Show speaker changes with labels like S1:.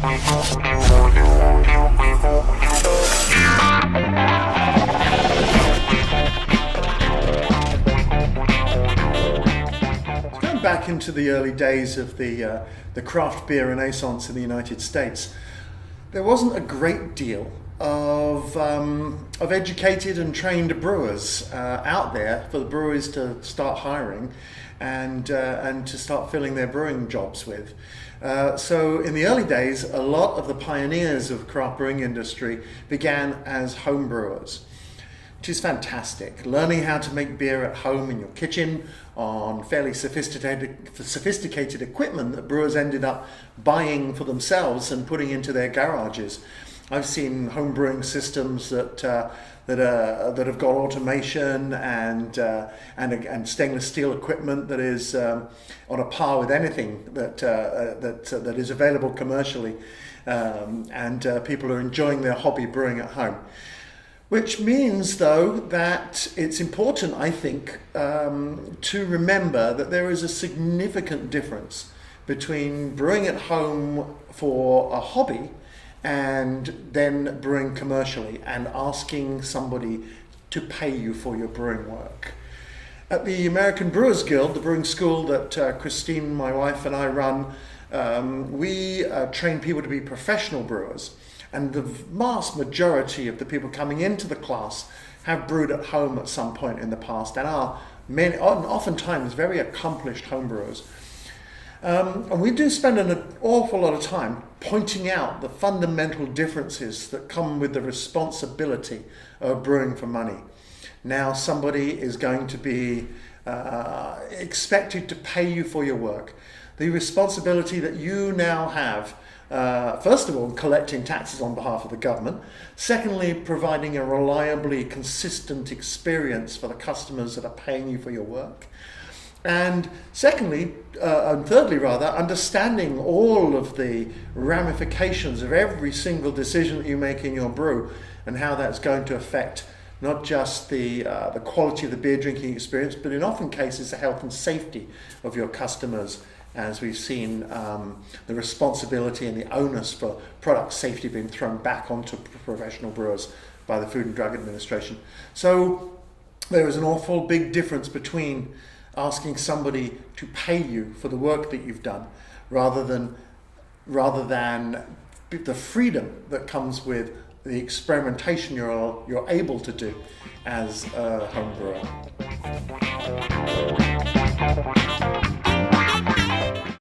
S1: Going back into the early days of the craft beer renaissance in the United States, there wasn't a great deal of educated and trained brewers out there for the breweries to start hiring and to start filling their brewing jobs with. So in the early days, a lot of the pioneers of craft brewing industry began as home brewers, which is fantastic. Learning how to make beer at home in your kitchen on fairly sophisticated equipment that brewers ended up buying for themselves and putting into their garages. I've seen home brewing systems that have got automation and stainless steel equipment that is on a par with anything that is available commercially, and people are enjoying their hobby brewing at home. Which means, though, that it's important, I think, to remember that there is a significant difference between brewing at home for a hobby and then brewing commercially and asking somebody to pay you for your brewing work. At the American Brewers Guild, the brewing school that Christine, my wife, and I run, we train people to be professional brewers. And the vast majority of the people coming into the class have brewed at home at some point in the past and are oftentimes very accomplished homebrewers. And we do spend an awful lot of time pointing out the fundamental differences that come with the responsibility of brewing for money. Now somebody is going to be expected to pay you for your work. The responsibility that you now have, first of all, collecting taxes on behalf of the government. Secondly, providing a reliably consistent experience for the customers that are paying you for your work. And thirdly, understanding all of the ramifications of every single decision that you make in your brew and how that's going to affect not just the quality of the beer drinking experience, but in often cases the health and safety of your customers, as we've seen the responsibility and the onus for product safety being thrown back onto professional brewers by the Food and Drug Administration. So there is an awful big difference between asking somebody to pay you for the work that you've done rather than the freedom that comes with the experimentation you're able to do as a home brewer.